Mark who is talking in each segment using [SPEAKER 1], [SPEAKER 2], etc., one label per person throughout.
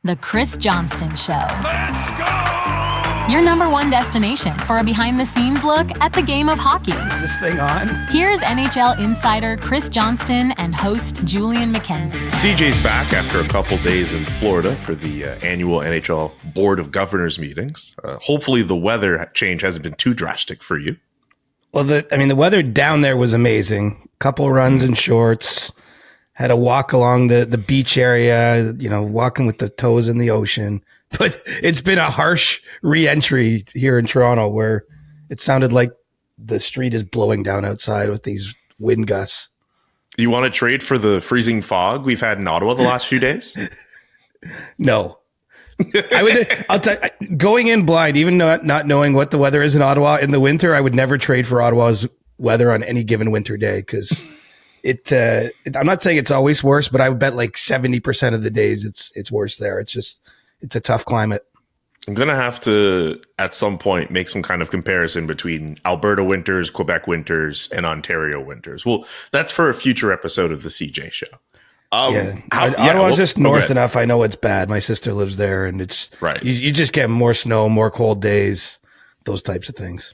[SPEAKER 1] The Chris Johnston Show.
[SPEAKER 2] Let's go!
[SPEAKER 1] Your number one destination for a behind-the-scenes look at the game of hockey.
[SPEAKER 3] Is this thing on?
[SPEAKER 1] Here's NHL insider Chris Johnston and host Julian McKenzie.
[SPEAKER 2] CJ's back after a couple days in Florida for the annual NHL Board of Governors meetings. Hopefully the weather change hasn't been too drastic for you.
[SPEAKER 3] Well, the weather down there was amazing. Couple runs in shorts. Had a walk along the beach area, walking with the toes in the ocean. But it's been a harsh re-entry here in Toronto where it sounded like the street is blowing down outside with these wind gusts.
[SPEAKER 2] You want to trade for the freezing fog we've had in Ottawa the last few days?
[SPEAKER 3] No. I'll tell you, going in blind, even not knowing what the weather is in Ottawa in the winter, I would never trade for Ottawa's weather on any given winter day because I'm not saying it's always worse, but I would bet like 70% of the days it's worse there. It's a tough climate.
[SPEAKER 2] I'm going to have to, at some point, make some kind of comparison between Alberta winters, Quebec winters, and Ontario winters. Well, that's for a future episode of the CJ Show.
[SPEAKER 3] Ottawa's just north enough. I know it's bad. My sister lives there, and it's
[SPEAKER 2] right.
[SPEAKER 3] You just get more snow, more cold days, those types of things.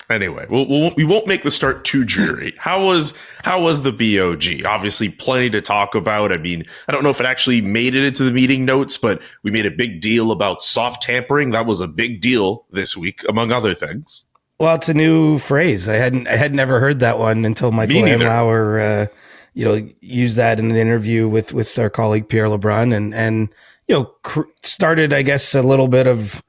[SPEAKER 2] Anyway, we won't make the start too dreary. How was the BOG? Obviously, plenty to talk about. I mean, I don't know if it actually made it into the meeting notes, but we made a big deal about soft tampering. That was a big deal this week, among other things.
[SPEAKER 3] Well, it's a new phrase. I had never heard that one until Michael Andlauer, used that in an interview with our colleague Pierre Lebrun, and started, I guess, a little bit of.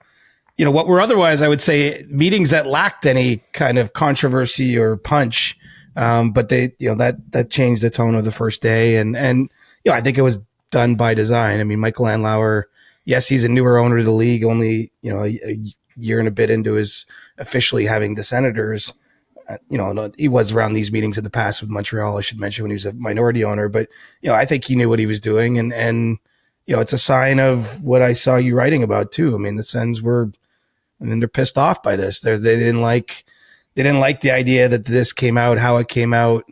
[SPEAKER 3] What were otherwise, I would say, meetings that lacked any kind of controversy or punch. But they, that changed the tone of the first day. And I think it was done by design. I mean, Michael Andlauer, yes, he's a newer owner of the league, only, a year and a bit into his officially having the Senators. He was around these meetings in the past with Montreal, I should mention, when he was a minority owner. But, I think he knew what he was doing. And it's a sign of what I saw you writing about too. I mean, the Sens they're pissed off by this. They didn't like the idea that this came out, how it came out.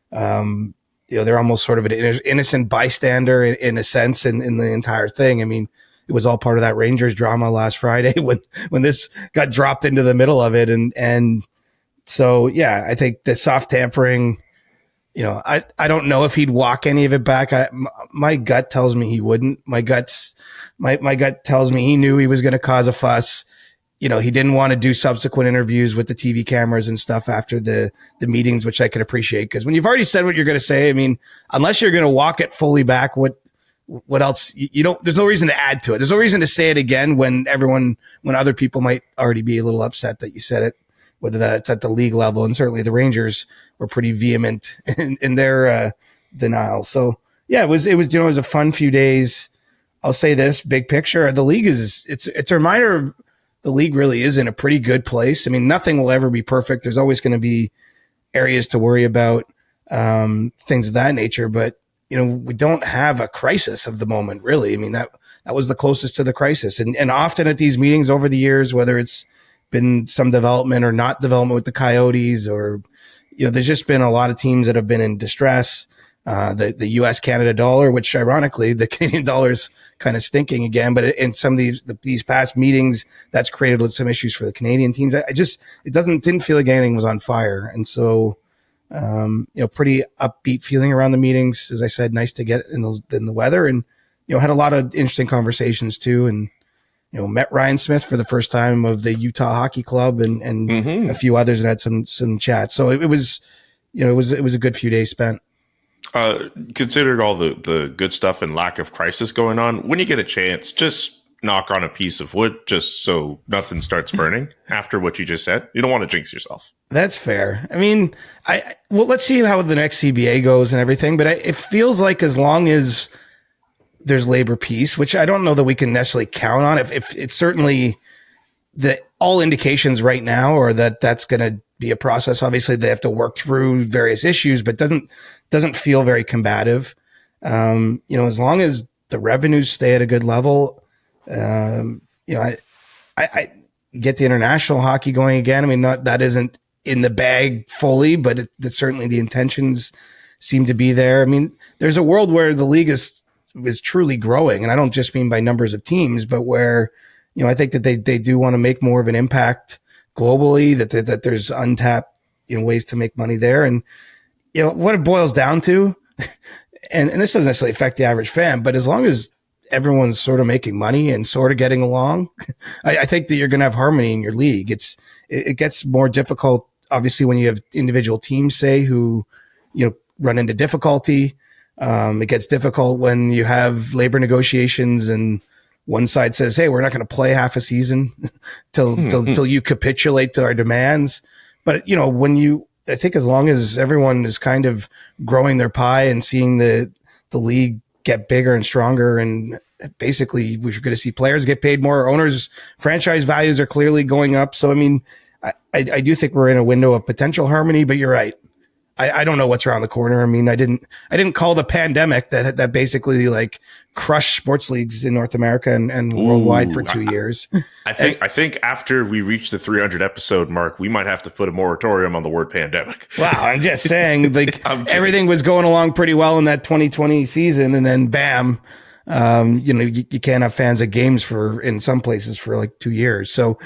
[SPEAKER 3] They're almost sort of an innocent bystander in a sense in the entire thing. I mean, it was all part of that Rangers drama last Friday when this got dropped into the middle of it. And so, yeah, I think the soft tampering, I don't know if he'd walk any of it back. My gut tells me he wouldn't. My gut tells me he knew he was going to cause a fuss. He didn't want to do subsequent interviews with the TV cameras and stuff after the meetings, which I could appreciate. Because when you've already said what you're going to say, I mean, unless you're going to walk it fully back, what else? There's no reason to add to it. There's no reason to say it again when other people might already be a little upset that you said it, whether that's at the league level. And certainly the Rangers were pretty vehement in their denial. So yeah, it was a fun few days. I'll say this big picture. The league it's a reminder of, the league really is in a pretty good place. I mean, nothing will ever be perfect. There's always going to be areas to worry about, things of that nature. But, we don't have a crisis of the moment, really. I mean, that was the closest to the crisis. And often at these meetings over the years, whether it's been some development or not development with the Coyotes or, there's just been a lot of teams that have been in distress. The US Canada dollar, which ironically the Canadian dollar is kind of stinking again, but in some of these past meetings, that's created some issues for the Canadian teams. Didn't feel like anything was on fire. And so, pretty upbeat feeling around the meetings. As I said, nice to get in the weather and, had a lot of interesting conversations too. And, met Ryan Smith for the first time of the Utah Hockey Club and a few others that had some chats. So it was a good few days spent.
[SPEAKER 2] Considered all the good stuff and lack of crisis going on, when you get a chance, just knock on a piece of wood just so nothing starts burning after what you just said. You don't want to jinx yourself.
[SPEAKER 3] That's fair. I mean, let's see how the next CBA goes and everything, but it feels like as long as there's labor peace, which I don't know that we can necessarily count on, if it's certainly all indications right now are that's going to be a process. Obviously they have to work through various issues, but doesn't feel very combative. As long as the revenues stay at a good level, I get the international hockey going again. I mean, that isn't in the bag fully, but certainly the intentions seem to be there. I mean, there's a world where the league is is truly growing. And I don't just mean by numbers of teams, but where, I think that they do want to make more of an impact globally, that there's untapped, ways to make money there. And, what it boils down to, and this doesn't necessarily affect the average fan, but as long as everyone's sort of making money and sort of getting along, I think that you're going to have harmony in your league. It gets more difficult, obviously, when you have individual teams, say, who, run into difficulty. It gets difficult when you have labor negotiations and one side says, hey, we're not going to play half a season till you capitulate to our demands. But, I think as long as everyone is kind of growing their pie and seeing the league get bigger and stronger, and basically we're going to see players get paid more, owners, franchise values are clearly going up. So, I mean, I do think we're in a window of potential harmony, but you're right. I don't know what's around the corner. I mean, I didn't call the pandemic that basically like crushed sports leagues in North America and worldwide for 2 years.
[SPEAKER 2] I think after we reach the 300 episode mark, we might have to put a moratorium on the word pandemic.
[SPEAKER 3] Wow. I'm just saying, like, everything was going along pretty well in that 2020 season. And then bam, you can't have fans at games in some places for like 2 years. So,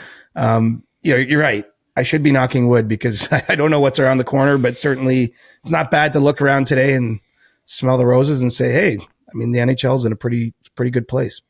[SPEAKER 3] you're right. I should be knocking wood because I don't know what's around the corner, but certainly it's not bad to look around today and smell the roses and say, hey, I mean, the NHL's in a pretty good place.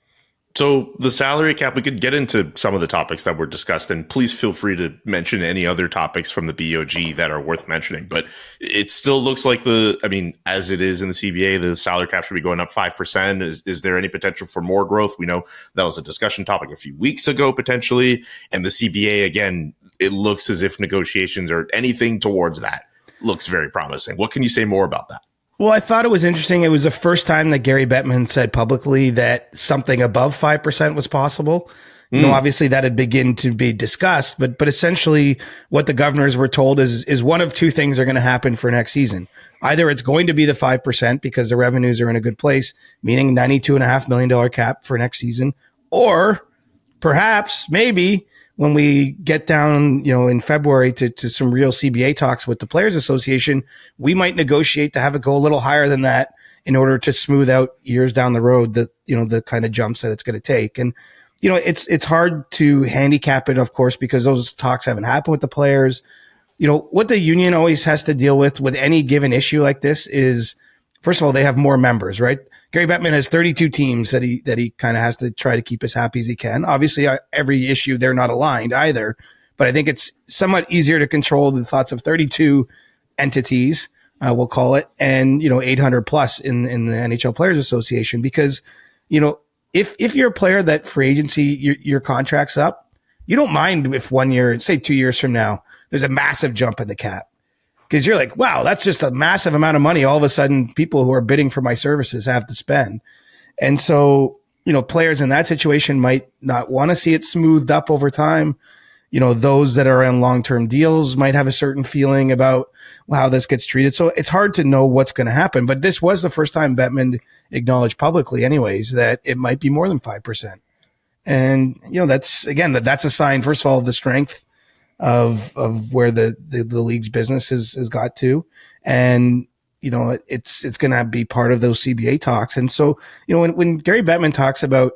[SPEAKER 2] So the salary cap, we could get into some of the topics that were discussed, and please feel free to mention any other topics from the BOG that are worth mentioning. But it still looks like as it is in the CBA, the salary cap should be going up 5%. Is there any potential for more growth? We know that was a discussion topic a few weeks ago, potentially. And the CBA, again, it looks as if negotiations or anything towards that looks very promising. What can you say more about that?
[SPEAKER 3] Well, I thought it was interesting. It was the first time that Gary Bettman said publicly that something above 5% was possible. Obviously that had begun to be discussed, but essentially what the governors were told is one of two things are going to happen for next season. Either it's going to be the 5% because the revenues are in a good place, meaning $92.5 million cap for next season, or perhaps maybe when we get down, in February to some real CBA talks with the Players Association, we might negotiate to have it go a little higher than that in order to smooth out years down the road the kind of jumps that it's going to take. And, it's hard to handicap it, of course, because those talks haven't happened with the players. What the union always has to deal with any given issue like this is, first of all, they have more members, right? Gary Bettman has 32 teams that he kind of has to try to keep as happy as he can. Obviously, every issue, they're not aligned either, but I think it's somewhat easier to control the thoughts of 32 entities, we'll call it, and, 800 plus in the NHL Players Association, because, if you're a player that free agency, your contract's up, you don't mind if 1 year, say 2 years from now, there's a massive jump in the cap. Because you're like, wow, that's just a massive amount of money all of a sudden people who are bidding for my services have to spend. And so, players in that situation might not want to see it smoothed up over time. Those that are in long-term deals might have a certain feeling about how this gets treated. So it's hard to know what's going to happen. But this was the first time Bettman acknowledged publicly anyways that it might be more than 5%. And, that's a sign, first of all, of the strength of where the league's business has got to. And, it's going to be part of those CBA talks. And so, when Gary Bettman talks about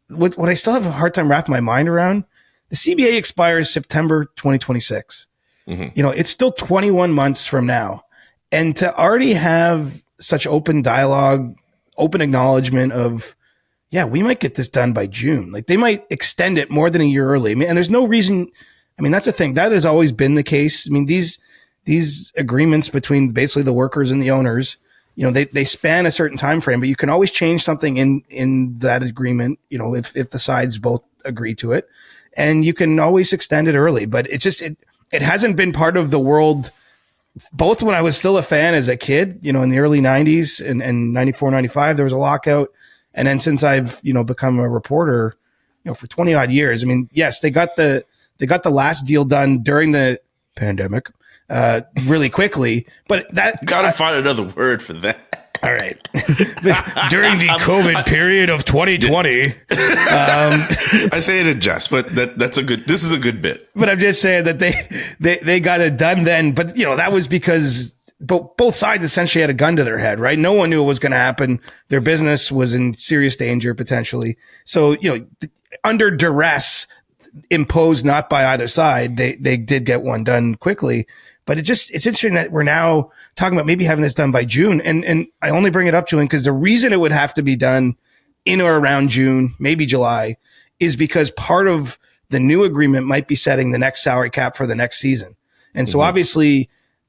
[SPEAKER 3] what I still have a hard time wrapping my mind around, the CBA expires September 2026. Mm-hmm. It's still 21 months from now. And to already have such open dialogue, open acknowledgement of, yeah, we might get this done by June. Like they might extend it more than a year early. And there's no reason. That's the thing. That has always been the case. These agreements between basically the workers and the owners, they span a certain time frame, but you can always change something in that agreement, if the sides both agree to it. And you can always extend it early. But it hasn't been part of the world, both when I was still a fan as a kid, in the early 90s and 94, 95, there was a lockout. And then since I've, become a reporter, for 20 odd years, yes, they got the last deal done during the pandemic really quickly, but that
[SPEAKER 2] gotta find another word for that.
[SPEAKER 3] All right. During the COVID period of 2020.
[SPEAKER 2] I say it in jest, but this is a good bit.
[SPEAKER 3] But I'm just saying that they got it done then. But, that was because both sides essentially had a gun to their head, right? No one knew what was going to happen. Their business was in serious danger potentially. So, under duress imposed not by either side, they did get one done quickly. But it's interesting that we're now talking about maybe having this done by June. And I only bring it up, Julian, because the reason it would have to be done in or around June, maybe July, is because part of the new agreement might be setting the next salary cap for the next season. And so obviously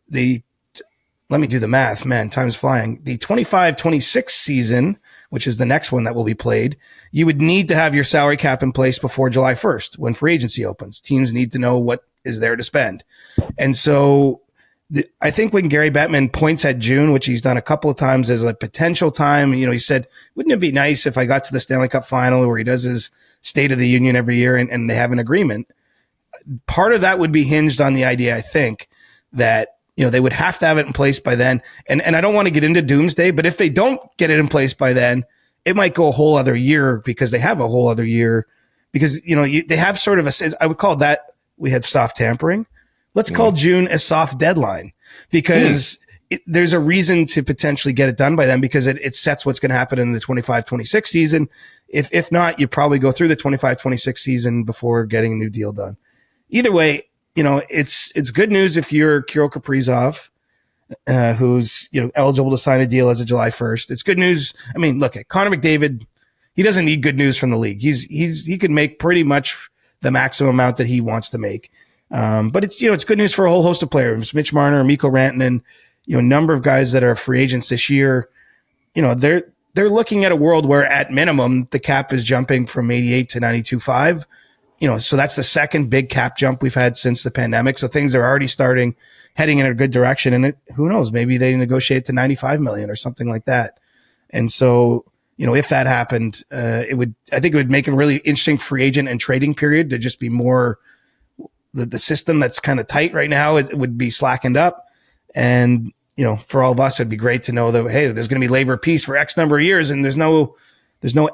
[SPEAKER 3] let me do the math, man, time's flying. The 25-26 season, which is the next one that will be played, you would need to have your salary cap in place before July 1st when free agency opens. Teams need to know what is there to spend. And so I think when Gary Bettman points at June, which he's done a couple of times as a potential time, he said, wouldn't it be nice if I got to the Stanley Cup final where he does his State of the Union every year and they have an agreement? Part of that would be hinged on the idea, I think, that, they would have to have it in place by then. And I don't want to get into doomsday, but if they don't get it in place by then, it might go a whole other year because they have a whole other year because, they have sort of I would call that, we had soft tampering. Let's call June a soft deadline because there's a reason to potentially get it done by then because it sets what's going to happen in the 25-26 season. If not, you probably go through the 25-26 season before getting a new deal done. Either way, it's good news if you're Kirill Kaprizov, who's, eligible to sign a deal as of July 1st. It's good news. I mean, look at Connor McDavid. He doesn't need good news from the league. He could make pretty much the maximum amount that he wants to make. But it's good news for a whole host of players. Mitch Marner, Mikko Rantanen, a number of guys that are free agents this year. They're looking at a world where at minimum the cap is jumping from 88 to 92.5. So that's the second big cap jump we've had since the pandemic. So things are already heading in a good direction. And who knows, maybe they negotiate to 95 million or something like that. And so, if that happened, I think it would make a really interesting free agent and trading period to just be more the system that's kind of tight right now. It would be slackened up. And, for all of us, it'd be great to know that, hey, there's going to be labor peace for X number of years. And there's no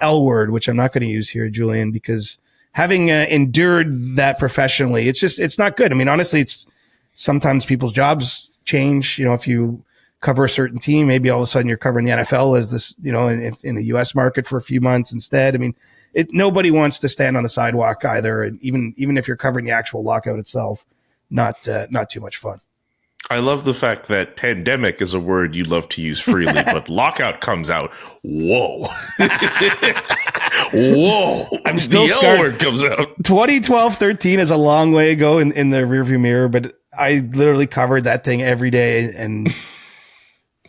[SPEAKER 3] L word, which I'm not going to use here, Julian, because having endured that professionally, it's not good. I mean, honestly, it's sometimes people's jobs change. If you cover a certain team, maybe all of a sudden you're covering the NFL as this, in the U.S. market for a few months instead. I mean, nobody wants to stand on the sidewalk either. And even if you're covering the actual lockout itself, not too much fun.
[SPEAKER 2] I love the fact that pandemic is a word you love to use freely, but lockout comes out. Whoa. Whoa.
[SPEAKER 3] I'm still
[SPEAKER 2] the
[SPEAKER 3] scared.
[SPEAKER 2] L word comes out.
[SPEAKER 3] 2012-13 is a long way ago in the rearview mirror, but I literally covered that thing every day and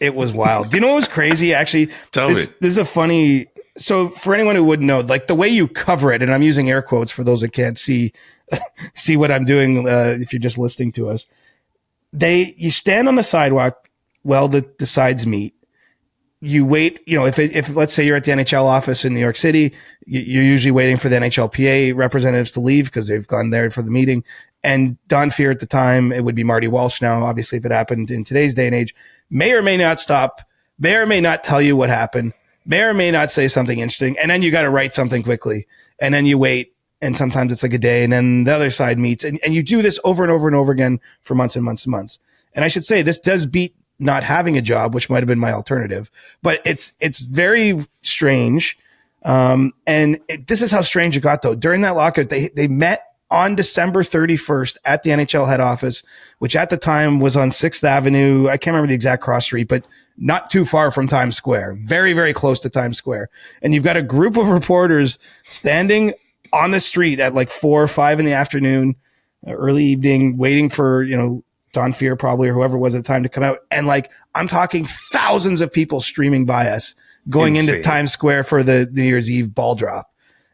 [SPEAKER 3] it was wild. Do you know what was crazy? Actually, this is a funny. So for anyone who wouldn't know, like the way you cover it, and I'm using air quotes for those that can't see what I'm doing. If you're just listening to us, you stand on the sidewalk while the sides meet. You wait, if let's say you're at the NHL office in New York City, you're usually waiting for the NHLPA representatives to leave because they've gone there for the meeting. And Don Fear at the time, it would be Marty Walsh now, obviously, if it happened in today's day and age, may or may not stop, may or may not tell you what happened, may or may not say something interesting. And then you got to write something quickly. And then you wait. And sometimes it's like a day and then the other side meets. And you do this over and over and over again for months and months and months. And I should say this does beat not having a job, which might have been my alternative, but it's very strange. This is how strange it got though. During that lockout, they met on December 31st at the NHL head office, which at the time was on 6th Avenue. I can't remember the exact cross street, but not too far from Times Square, very, very close to Times Square. And you've got a group of reporters standing on the street at like 4 or 5 in the afternoon, early evening, waiting for, Don Fear probably or whoever was at the time to come out. And like, I'm talking thousands of people streaming by us going into Times Square for the New Year's Eve ball drop.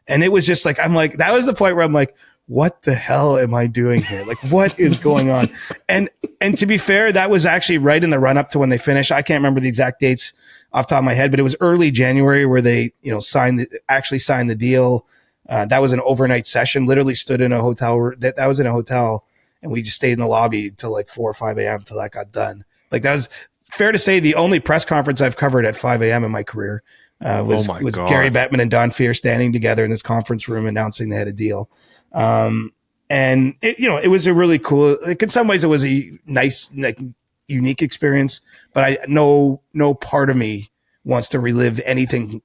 [SPEAKER 3] And it was just like, that was the point where I'm like, what the hell am I doing here? Like, what is going on? And to be fair, that was actually right in the run up to when they finished. I can't remember the exact dates off the top of my head, but it was early January where they, signed the deal. That was an overnight session, literally stood in a hotel. That was in a hotel. And we just stayed in the lobby till like 4 or 5 a.m. till that got done. Like that was fair to say the only press conference I've covered at 5 a.m. in my career was Gary Bettman and Don Fear standing together in this conference room announcing they had a deal. And it was a really cool, like in some ways it was a nice, like unique experience, but no part of me wants to relive anything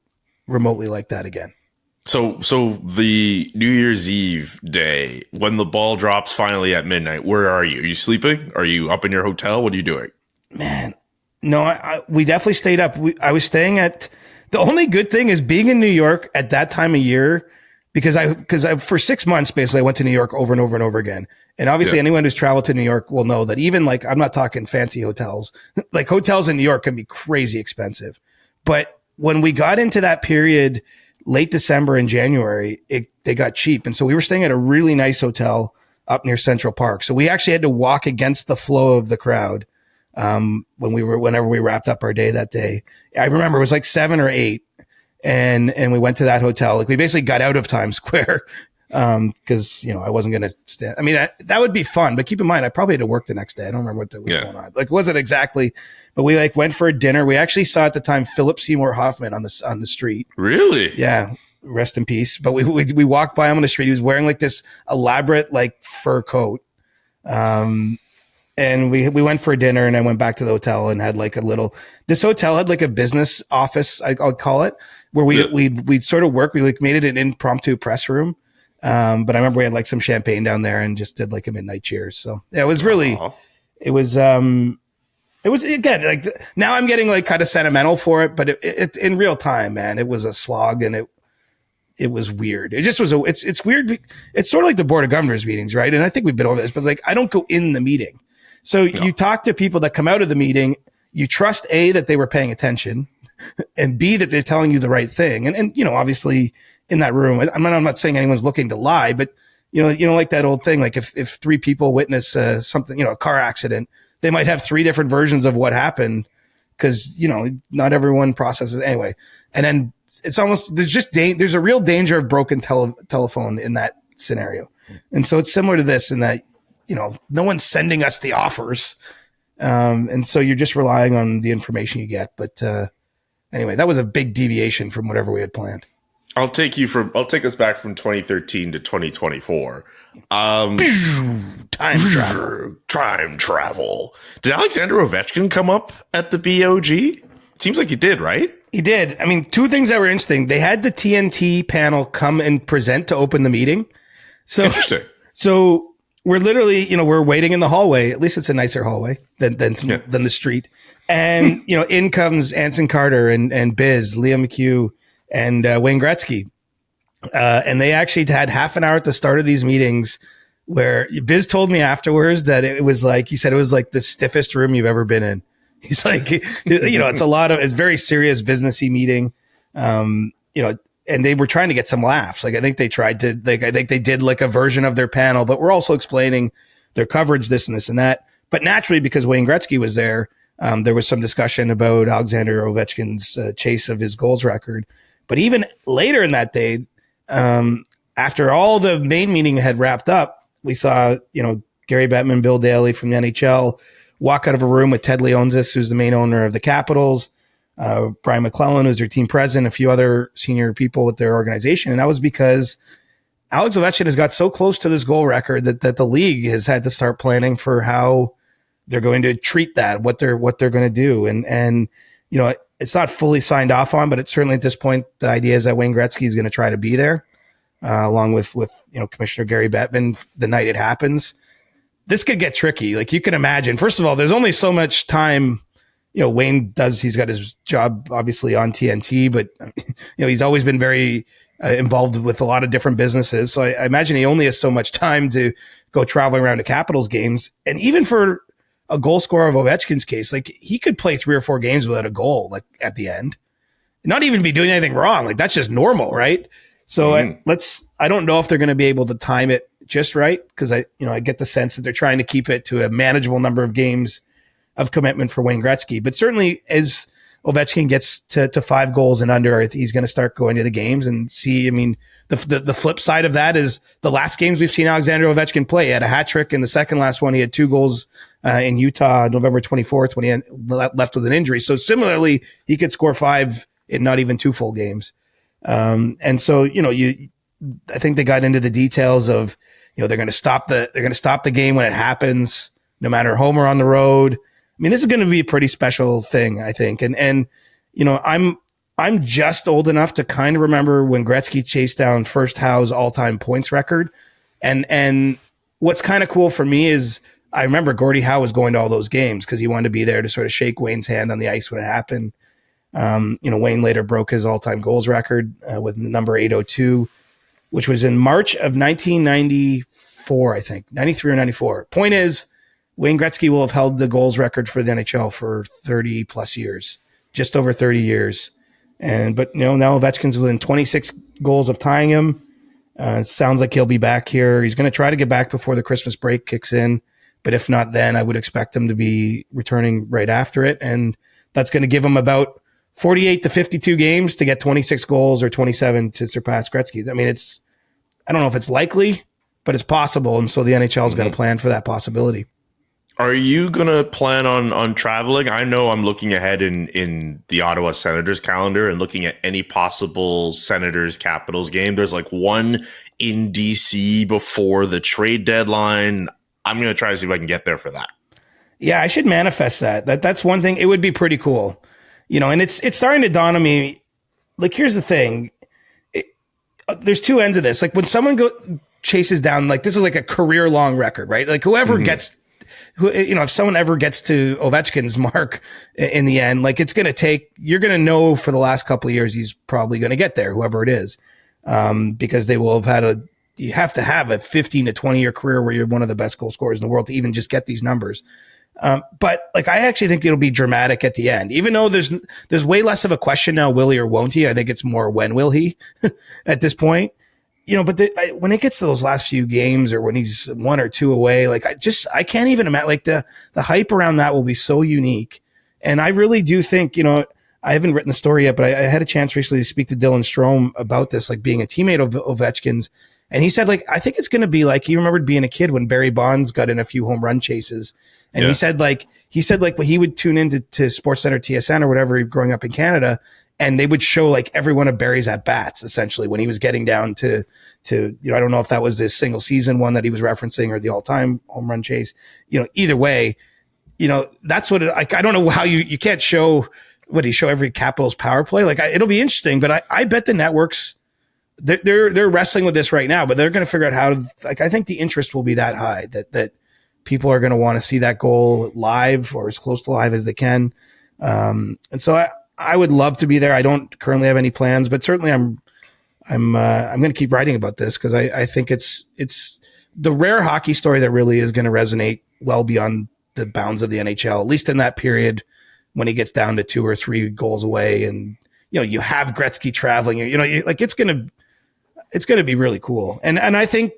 [SPEAKER 3] remotely like that again.
[SPEAKER 2] So the New Year's Eve day, when the ball drops finally at midnight, where are you? Are you sleeping? Are you up in your hotel? What are you doing?
[SPEAKER 3] Man, no, we definitely stayed up. I was staying at, the only good thing is being in New York at that time of year, because I for 6 months, basically I went to New York over and over and over again. And obviously anyone who's traveled to New York will know that even like, I'm not talking fancy hotels, like hotels in New York can be crazy expensive. But when we got into that period, late December and January, they got cheap. And so we were staying at a really nice hotel up near Central Park. So we actually had to walk against the flow of the crowd. Whenever we wrapped up our day that day, I remember it was like 7 or 8 and we went to that hotel. Like we basically got out of Times Square. Cause I wasn't going to stand. I mean, that would be fun, but keep in mind, I probably had to work the next day. I don't remember what was going on. Like, was it exactly, but we like went for a dinner. We actually saw at the time, Philip Seymour Hoffman on the street.
[SPEAKER 2] Really?
[SPEAKER 3] Yeah. Rest in peace. But we walked by him on the street. He was wearing like this elaborate, like fur coat. And we went for dinner and I went back to the hotel and had like this hotel had like a business office, I'll call it, where we'd sort of work. We like made it an impromptu press room. But I remember we had like some champagne down there and just did like a midnight cheers. So yeah, it was really, it was again, like now I'm getting like kind of sentimental for it, but it in real time, man, it was a slog and it was weird. It just was it's weird. It's sort of like the board of governors meetings, right? And I think we've been over this, but like, I don't go in the meeting. So you talk to people that come out of the meeting, you trust A, that they were paying attention, and B, that they're telling you the right thing. And obviously in that room, I'm not saying anyone's looking to lie, but like that old thing, like if 3 people witness something, a car accident, they might have 3 different versions of what happened because, not everyone processes anyway. And then it's almost, there's a real danger of broken telephone in that scenario. And so it's similar to this in that, no one's sending us the offers. And so you're just relying on the information you get. But anyway, that was a big deviation from whatever we had planned.
[SPEAKER 2] I'll take us back from 2013 to 2024. Time travel. Did Alexander Ovechkin come up at the BOG? Seems like he did, right?
[SPEAKER 3] He did. I mean, 2 things that were interesting. They had the TNT panel come and present to open the meeting. So
[SPEAKER 2] interesting.
[SPEAKER 3] So we're literally, we're waiting in the hallway. At least it's a nicer hallway than the street. And, in comes Anson Carter and Biz, Liam McHugh, and Wayne Gretzky. And they actually had half an hour at the start of these meetings where Biz told me afterwards that it was like, he said it was like the stiffest room you've ever been in. He's like, it's very serious businessy meeting. And they were trying to get some laughs. Like, I think they did like a version of their panel, but we're also explaining their coverage, this and this and that. But naturally, because Wayne Gretzky was there was some discussion about Alexander Ovechkin's chase of his goals record. But even later in that day, after all the main meeting had wrapped up, we saw, Gary Bettman, Bill Daly from the NHL walk out of a room with Ted Leonsis, who's the main owner of the Capitals, Brian McClellan, who's their team president, a few other senior people with their organization. And that was because Alex Ovechkin has got so close to this goal record that the league has had to start planning for how they're going to treat that, what they're going to do. And it's not fully signed off on, but it's certainly at this point, the idea is that Wayne Gretzky is going to try to be there, along with Commissioner Gary Bettman the night it happens. This could get tricky. Like you can imagine, first of all, there's only so much time, Wayne he's got his job obviously on TNT, but he's always been very involved with a lot of different businesses. So I imagine he only has so much time to go traveling around to Capitals games. And even for a goal scorer of Ovechkin's case, like he could play 3 or 4 games without a goal, like at the end, not even be doing anything wrong. Like that's just normal. Right. So I don't know if they're going to be able to time it just right. Cause I get the sense that they're trying to keep it to a manageable number of games of commitment for Wayne Gretzky. But certainly as Ovechkin gets to 5 goals and under, he's going to start going to the games and see. I mean, the flip side of that is the last games we've seen Alexander Ovechkin play. He had a hat trick in the second last one. He had 2 goals in Utah, November 24th, when he left with an injury. So similarly, he could score 5 in not even 2 full games. And so, I think they got into the details of, they're going to stop the game when it happens, no matter home or on the road. mean, this is going to be a pretty special thing, I think. And you know, I'm just old enough to kind of remember when Gretzky chased down first Howe's all-time points record. And what's kind of cool for me is I remember Gordie Howe was going to all those games because he wanted to be there to sort of shake Wayne's hand on the ice when it happened. You know, Wayne later broke his all-time goals record with the number 802, which was in March of 1994, I think, 93 or 94. Point is, Wayne Gretzky will have held the goals record for the NHL for 30 plus years, just over 30 years. But you know, now Ovechkin's within 26 goals of tying him. It sounds like he'll be back here. He's going to try to get back before the Christmas break kicks in. But if not, then I would expect him to be returning right after it. And that's going to give him about 48 to 52 games to get 26 goals or 27 to surpass Gretzky. I mean, I don't know if it's likely, but it's possible. And so the NHL's got to plan for that possibility.
[SPEAKER 2] Are you going to plan on traveling? I know I'm looking ahead in the Ottawa Senators calendar and looking at any possible Senators Capitals game. There's like one in DC before the trade deadline. I'm going to try to see if I can get there for that.
[SPEAKER 3] Yeah, I should manifest that. That's one thing. It would be pretty cool. You know, and it's starting to dawn on me. Like, here's the thing. There's two ends of this. Like, when someone chases down, like, this is like a career long record, right? Like, whoever gets, you know, if someone ever gets to Ovechkin's mark in the end, like, it's going to take, you're going to know for the last couple of years, he's probably going to get there, whoever it is. Because they will have had you have to have a 15 to 20 year career where you're one of the best goal scorers in the world to even just get these numbers. But like, I actually think it'll be dramatic at the end, even though there's way less of a question now, will he or won't he? I think it's more, when will he at this point, you know, but when it gets to those last few games or when he's 1 or 2 away, like, I can't even imagine, like, the hype around that will be so unique. And I really do think, you know, I haven't written the story yet, but I had a chance recently to speak to Dylan Strome about this, like, being a teammate of Ovechkin's. And he said, like, I think it's going to be like, he remembered being a kid when Barry Bonds got in a few home run chases. And he said, when he would tune into SportsCenter TSN or whatever growing up in Canada, and they would show like every one of Barry's at bats, essentially, when he was getting down to, you know, I don't know if that was this single season one that he was referencing or the all time home run chase, you know, either way, you know, that's what I don't know how you can't show, what do you show every Capitals power play? Like, it'll be interesting, but I bet the networks, they're wrestling with this right now, but they're going to figure out how to, like, I think the interest will be that high that people are going to want to see that goal live or as close to live as they can. And so I would love to be there. I don't currently have any plans, but certainly I'm going to keep writing about this because I think it's the rare hockey story that really is going to resonate well beyond the bounds of the NHL, at least in that period when he gets down to 2 or 3 goals away. And, you know, you have Gretzky traveling, you know, it's going to be really cool. And I think,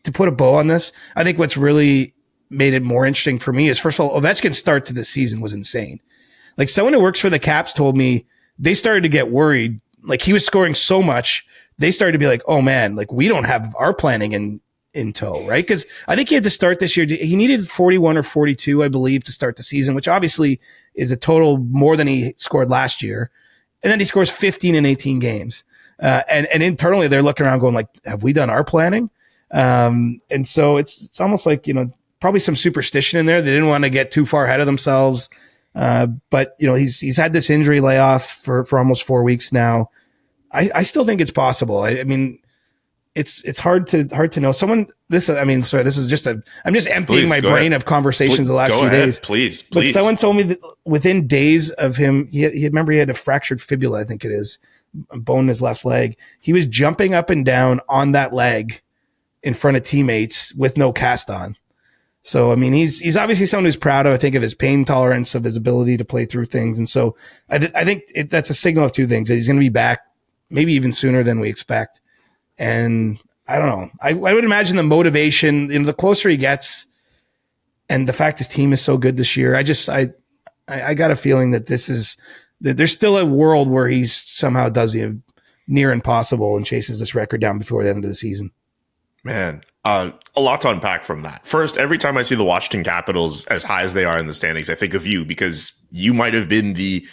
[SPEAKER 3] to put a bow on this, I think what's really made it more interesting for me is, first of all, Ovechkin's start to the season was insane. Like, someone who works for the Caps told me they started to get worried. Like, he was scoring so much, they started to be like, oh man, like, we don't have our planning in tow, right? Because I think he had to start this year. He needed 41 or 42, I believe, to start the season, which obviously is a total more than he scored last year. And then he scores 15 in 18 games. And internally they're looking around going like, have we done our planning? And so it's almost like, you know, probably some superstition in there. They didn't want to get too far ahead of themselves. But you know, he's had this injury layoff for almost 4 weeks now. I still think it's possible. I mean, it's hard to know. I'm just emptying my brain of conversations the last few days.
[SPEAKER 2] Please.
[SPEAKER 3] But someone told me that within days of him, he had a fractured fibula, I think it is, bone in his left leg. He was jumping up and down on that leg in front of teammates with no cast on. So, I mean, he's obviously someone who's proud of, I think, of his pain tolerance, of his ability to play through things. And so I think that's a signal of two things, that he's going to be back maybe even sooner than we expect. And I don't know. I would imagine the motivation, you know, the closer he gets, and the fact his team is so good this year, I got a feeling that there's still a world where he somehow does the near impossible and chases this record down before the end of the season.
[SPEAKER 2] Man, a lot to unpack from that. First, every time I see the Washington Capitals as high as they are in the standings, I think of you, because you might have been the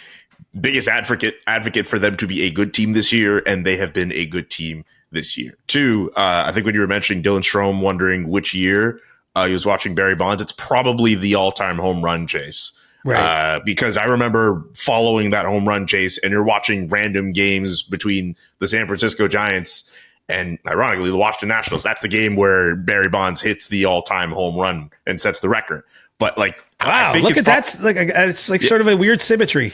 [SPEAKER 2] biggest advocate for them to be a good team this year, and they have been a good team this year. Two, I think when you were mentioning Dylan Strome wondering which year he was watching Barry Bonds, it's probably the all-time home run chase.
[SPEAKER 3] Right.
[SPEAKER 2] Because I remember following that home run chase, and you're watching random games between the San Francisco Giants and, ironically, the Washington Nationals. That's the game where Barry Bonds hits the all-time home run and sets the record. But like,
[SPEAKER 3] wow, look at that! It's like sort of a weird symmetry.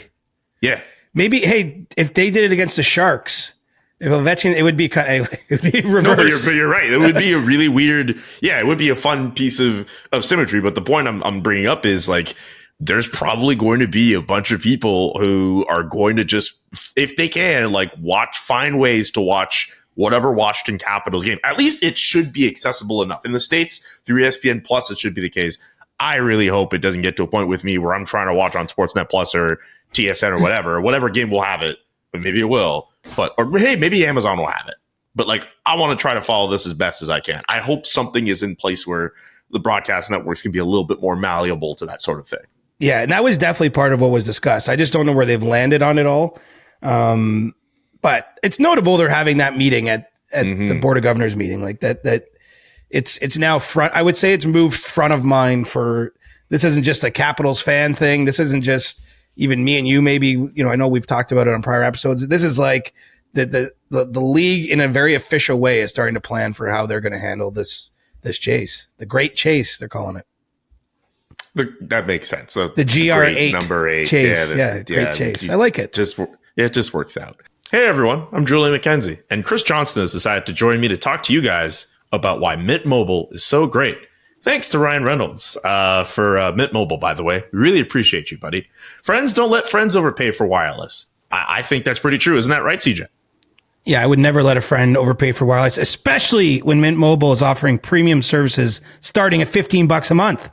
[SPEAKER 2] Yeah.
[SPEAKER 3] Maybe, hey, if they did it against the Sharks, if Ovechkin, it would be kind of reverse.
[SPEAKER 2] No, but you're right. It would be a really weird. Yeah, it would be a fun piece of symmetry. But the point I'm bringing up is like, there's probably going to be a bunch of people who are going to just, if they can, like find ways to watch whatever Washington Capitals game. At least it should be accessible enough. In the States, through ESPN Plus, it should be the case. I really hope it doesn't get to a point with me where I'm trying to watch on Sportsnet Plus or TSN or whatever game will have it, but maybe it will. Or hey, maybe Amazon will have it. But like, I want to try to follow this as best as I can. I hope something is in place where the broadcast networks can be a little bit more malleable to that sort of thing.
[SPEAKER 3] Yeah, and that was definitely part of what was discussed. I just don't know where they've landed on it all. But it's notable they're having that meeting at the Board of Governors meeting, like that it's now front. I would say it's moved front of mind for, this isn't just a Capitals fan thing. This isn't just even me and you, maybe, I know we've talked about it on prior episodes. This is like the league in a very official way is starting to plan for how they're going to handle this chase, the great chase, they're calling it.
[SPEAKER 2] That makes sense. So
[SPEAKER 3] the GR8
[SPEAKER 2] number 8
[SPEAKER 3] chase. Great chase. I like it.
[SPEAKER 2] It just works out. Hey everyone, I'm Julian McKenzie, and Chris Johnston has decided to join me to talk to you guys about why Mint Mobile is so great. Thanks to Ryan Reynolds for Mint Mobile, by the way. We really appreciate you, buddy. Friends don't let friends overpay for wireless. I think that's pretty true. Isn't that right, CJ?
[SPEAKER 3] Yeah, I would never let a friend overpay for wireless, especially when Mint Mobile is offering premium services starting at $15 a month.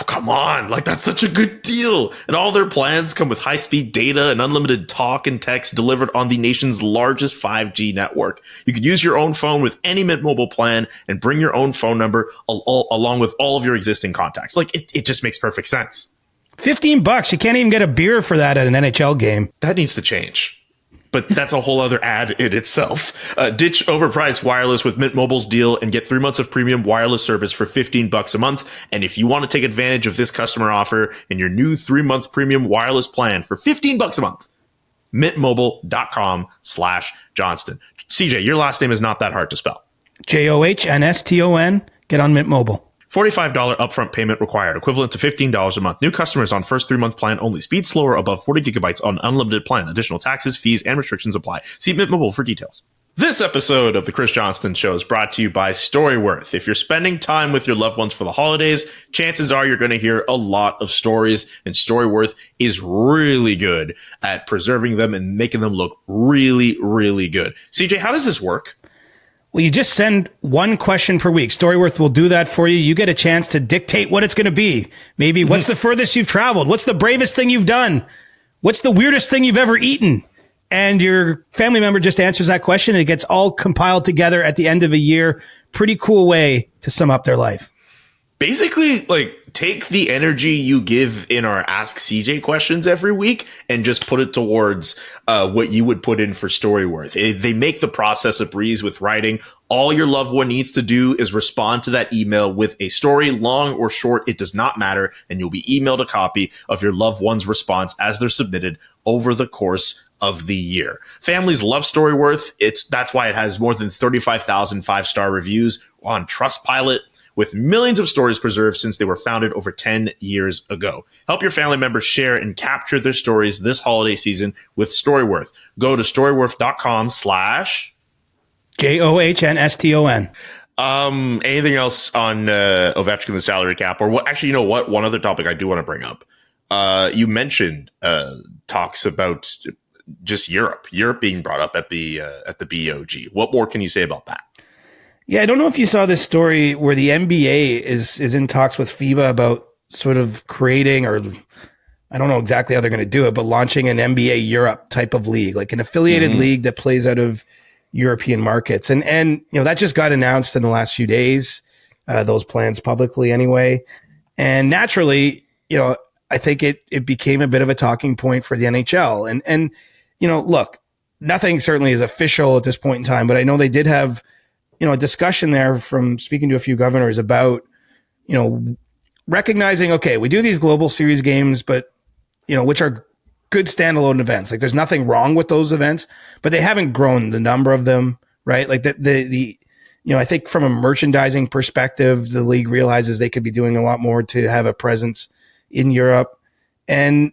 [SPEAKER 2] Come on, like that's such a good deal. And all their plans come with high-speed data and unlimited talk and text delivered on the nation's largest 5G network. You can use your own phone with any Mint Mobile plan and bring your own phone number along with all of your existing contacts. Like it just makes perfect sense.
[SPEAKER 3] $15, you can't even get a beer for that at an NHL game.
[SPEAKER 2] That needs to change. But that's a whole other ad in itself. Ditch overpriced wireless with Mint Mobile's deal and get 3 months of premium wireless service for $15 a month. And if you want to take advantage of this customer offer and your new 3-month premium wireless plan for $15 a month, mintmobile.com/Johnston. CJ, your last name is not that hard to spell.
[SPEAKER 3] Johnston. Get on Mint Mobile.
[SPEAKER 2] $45 upfront payment required, equivalent to $15 a month. New customers on first 3-month plan only. Speed slower above 40 gigabytes on unlimited plan. Additional taxes, fees, and restrictions apply. See Mint Mobile for details. This episode of The Chris Johnston Show is brought to you by Storyworth. If you're spending time with your loved ones for the holidays, chances are you're going to hear a lot of stories, and Storyworth is really good at preserving them and making them look really, really good. CJ, how does this work?
[SPEAKER 3] Well, you just send one question per week. Storyworth will do that for you. You get a chance to dictate what it's going to be. Maybe what's the furthest you've traveled? What's the bravest thing you've done? What's the weirdest thing you've ever eaten? And your family member just answers that question, and it gets all compiled together at the end of a year. Pretty cool way to sum up their life.
[SPEAKER 2] Basically, like, take the energy you give in our Ask CJ questions every week and just put it towards what you would put in for Storyworth. They make the process a breeze with writing. All your loved one needs to do is respond to that email with a story, long or short, it does not matter, and you'll be emailed a copy of your loved one's response as they're submitted over the course of the year. Families love Storyworth. That's why it has more than 35,000 5-star reviews on Trustpilot, with millions of stories preserved since they were founded over 10 years ago. Help your family members share and capture their stories this holiday season with Storyworth. Go to storyworth.com/
[SPEAKER 3] Johnston.
[SPEAKER 2] Anything else on Ovechkin, the salary cap? Or what? Actually, you know what? One other topic I do want to bring up. You mentioned talks about just Europe being brought up at the BOG. What more can you say about that?
[SPEAKER 3] Yeah, I don't know if you saw this story where the NBA is in talks with FIBA about sort of creating, or I don't know exactly how they're going to do it, but launching an NBA Europe type of league, like an affiliated league that plays out of European markets. And that just got announced in the last few days, those plans publicly anyway. And naturally, I think it became a bit of a talking point for the NHL. And look, nothing certainly is official at this point in time, but I know they did have a discussion there from speaking to a few governors about, recognizing, okay, we do these global series games, but which are good standalone events. Like there's nothing wrong with those events, but they haven't grown the number of them, right? Like I think from a merchandising perspective, the league realizes they could be doing a lot more to have a presence in Europe. And,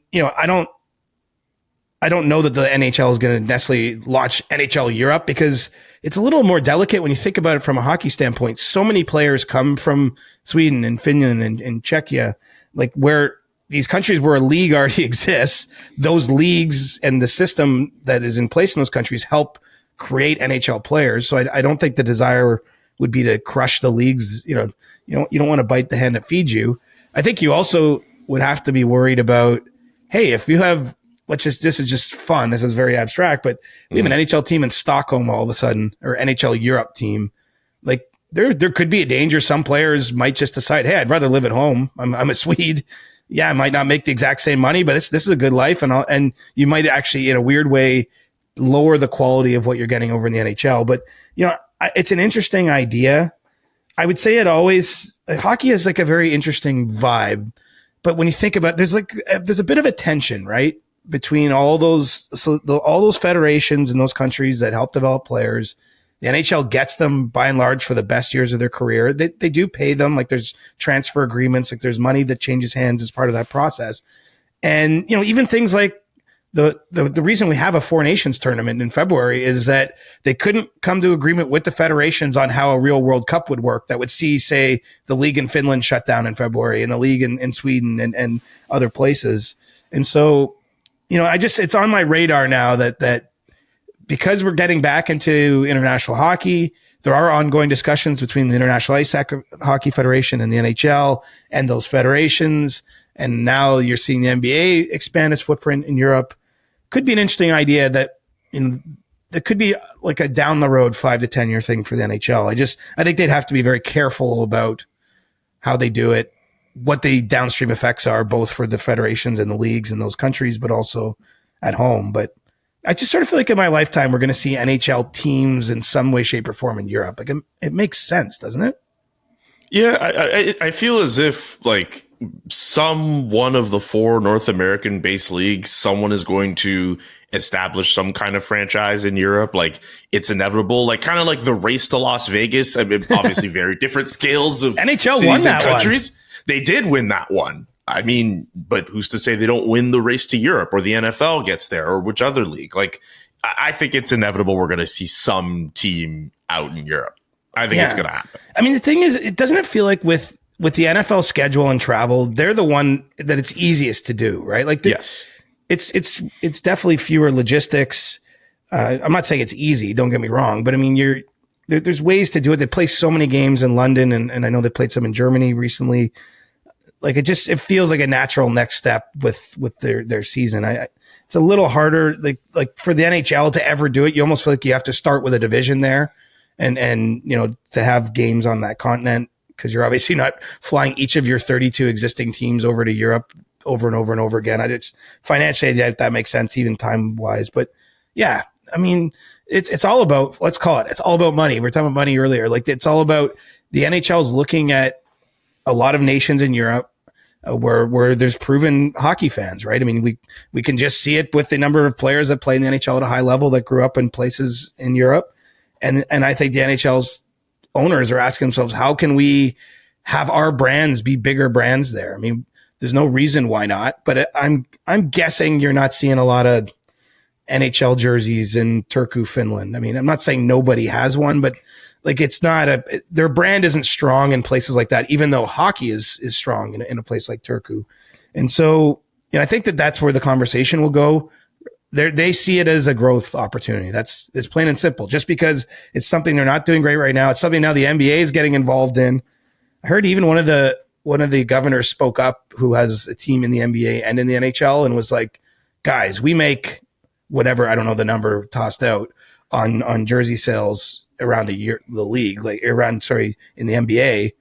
[SPEAKER 3] I don't know that the NHL is going to necessarily launch NHL Europe because it's a little more delicate when you think about it from a hockey standpoint. So many players come from Sweden and Finland and Czechia, like where these countries where a league already exists, those leagues and the system that is in place in those countries help create NHL players. So I don't think the desire would be to crush the leagues. You don't want to bite the hand that feeds you. I think you also would have to be worried about, hey, if you have, this is just fun. This is very abstract, but we have an NHL team in Stockholm all of a sudden, or NHL Europe team. Like there could be a danger. Some players might just decide, hey, I'd rather live at home. I'm a Swede. Yeah, I might not make the exact same money, but this is a good life. And you might actually, in a weird way, lower the quality of what you're getting over in the NHL. But, it's an interesting idea. I would say hockey is like a very interesting vibe. But when you think about it, there's a bit of a tension, right? Between all those federations in those countries that help develop players. The NHL gets them by and large for the best years of their career. They do pay them. Like there's transfer agreements, like there's money that changes hands as part of that process. And, even things like the reason we have a Four Nations tournament in February is that they couldn't come to agreement with the federations on how a real World Cup would work that would see, say, the league in Finland shut down in February and the league in Sweden and other places. And so, it's on my radar now that because we're getting back into international hockey, there are ongoing discussions between the International Ice Hockey Federation and the NHL and those federations. And now you're seeing the NBA expand its footprint in Europe. Could be an interesting idea that could be like a down the road 5 to 10 year thing for the NHL. I think they'd have to be very careful about how they do it, what the downstream effects are, both for the federations and the leagues in those countries, but also at home. But I just sort of feel like in my lifetime, we're going to see NHL teams in some way, shape, or form in Europe. Like it makes sense, doesn't it?
[SPEAKER 2] Yeah, I feel as if like one of the 4 North American based leagues, someone is going to establish some kind of franchise in Europe. Like it's inevitable, like kind of like the race to Las Vegas. I mean, obviously very different scales of
[SPEAKER 3] NHL won that
[SPEAKER 2] countries.
[SPEAKER 3] One.
[SPEAKER 2] They did win that one. I mean, but who's to say they don't win the race to Europe or the NFL gets there or which other league? Like, I think it's inevitable we're going to see some team out in Europe. I think it's going to happen. I
[SPEAKER 3] mean, the thing is, doesn't it feel like with the NFL schedule and travel, they're the one that it's easiest to do, right? Like,
[SPEAKER 2] yes,
[SPEAKER 3] it's definitely fewer logistics. I'm not saying it's easy. Don't get me wrong, but I mean, there's ways to do it. They play so many games in London, and I know they played some in Germany recently. Like it feels like a natural next step with their season. It's a little harder, like for the NHL to ever do it. You almost feel like you have to start with a division there, and to have games on that continent because you're obviously not flying each of your 32 existing teams over to Europe over and over and over again. Financially that makes sense, even time wise. But yeah, I mean, it's all about, let's call it's all about money. We were talking about money earlier. Like it's all about the NHL is looking at a lot of nations in Europe where there's proven hockey fans, right? I mean, we can just see it with the number of players that play in the NHL at a high level that grew up in places in Europe. And I think the NHL's owners are asking themselves, how can we have our brands be bigger brands there? I mean, there's no reason why not, but I'm guessing you're not seeing a lot of NHL jerseys in Turku, Finland. I mean, I'm not saying nobody has one, but like it's not their brand isn't strong in places like that, even though hockey is strong in a place like Turku. And so, I think that's where the conversation will go. They see it as a growth opportunity. It's plain and simple. Just because it's something they're not doing great right now, it's something now the NBA is getting involved in. I heard even one of the governors spoke up who has a team in the NBA and in the NHL and was like, guys, we make whatever, I don't know the number tossed out on jersey sales around the league, like in the NBA,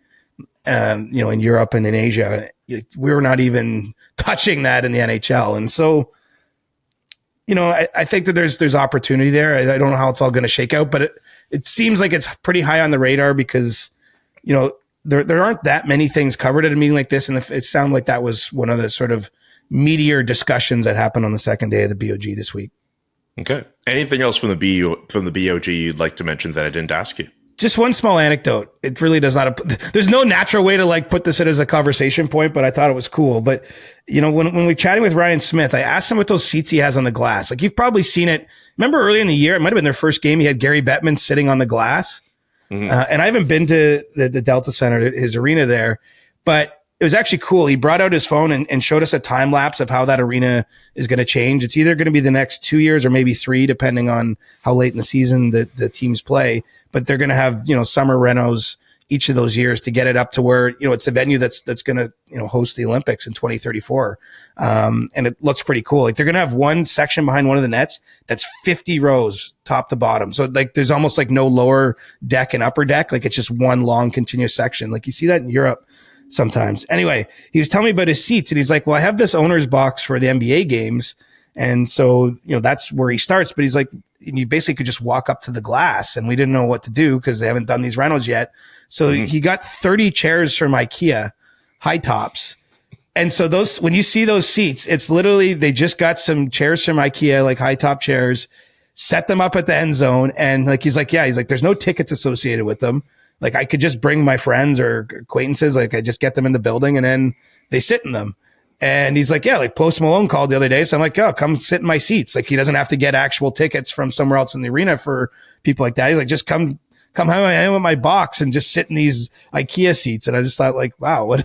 [SPEAKER 3] in Europe and in Asia. We were not even touching that in the NHL. And so, I think that there's opportunity there. I don't know how it's all going to shake out, but it seems like it's pretty high on the radar because, there aren't that many things covered at a meeting like this. And it sounded like that was one of the sort of meatier discussions that happened on the second day of the BOG this week.
[SPEAKER 2] Okay. Anything else from the BOG you'd like to mention that I didn't ask you?
[SPEAKER 3] Just one small anecdote. It really does not. There's no natural way to like put this in as a conversation point, but I thought it was cool. But when we chatting with Ryan Smith, I asked him what those seats he has on the glass. Like you've probably seen it. Remember early in the year, it might have been their first game. He had Gary Bettman sitting on the glass, and I haven't been to the Delta Center, his arena there, but it was actually cool. He brought out his phone and showed us a time lapse of how that arena is going to change. It's either going to be the next 2 years or maybe 3, depending on how late in the season the teams play. But they're going to have, summer renos each of those years to get it up to where, it's a venue that's going to, host the Olympics in 2034. And it looks pretty cool. Like they're going to have one section behind one of the nets that's 50 rows top to bottom. So like there's almost like no lower deck and upper deck. Like it's just one long continuous section. Like you see that in Europe sometimes. Anyway, he was telling me about his seats and he's like, well, I have this owner's box for the NBA games. And so, that's where he starts, but he's like, you basically could just walk up to the glass and we didn't know what to do because they haven't done these renos yet. So he got 30 chairs from IKEA, high tops. And so when you see those seats, it's literally, they just got some chairs from IKEA, like high top chairs, set them up at the end zone. And he's like, there's no tickets associated with them. Like I could just bring my friends or acquaintances, like I just get them in the building and then they sit in them. And he's like, like Post Malone called the other day. So I'm like, come sit in my seats. Like he doesn't have to get actual tickets from somewhere else in the arena for people like that. He's like, just come hang out with my box and just sit in these IKEA seats. And I just thought like, wow, what,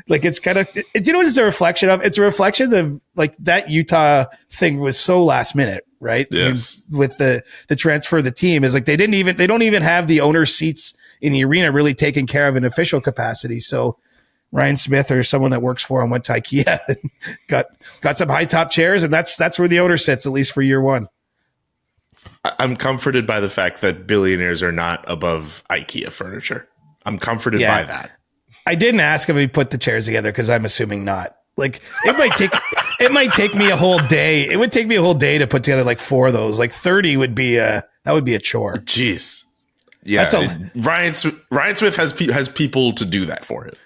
[SPEAKER 3] like it's kind of, what it's a reflection of? It's a reflection of like that Utah thing was so last minute, right?
[SPEAKER 2] Yes.
[SPEAKER 3] With the transfer of the team is like, they don't even have the owner's seats in the arena really taken care of in official capacity. So Ryan Smith or someone that works for him went to IKEA and got some high top chairs. And that's where the owner sits, at least for year one.
[SPEAKER 2] I'm comforted by the fact that billionaires are not above IKEA furniture. I'm comforted by that.
[SPEAKER 3] I didn't ask if he put the chairs together because I'm assuming not. Like it might take me a whole day. It would take me a whole day to put together like 4 of those. Like 30 would be that would be a chore.
[SPEAKER 2] Jeez. Yeah. Ryan Smith has people to do that for it.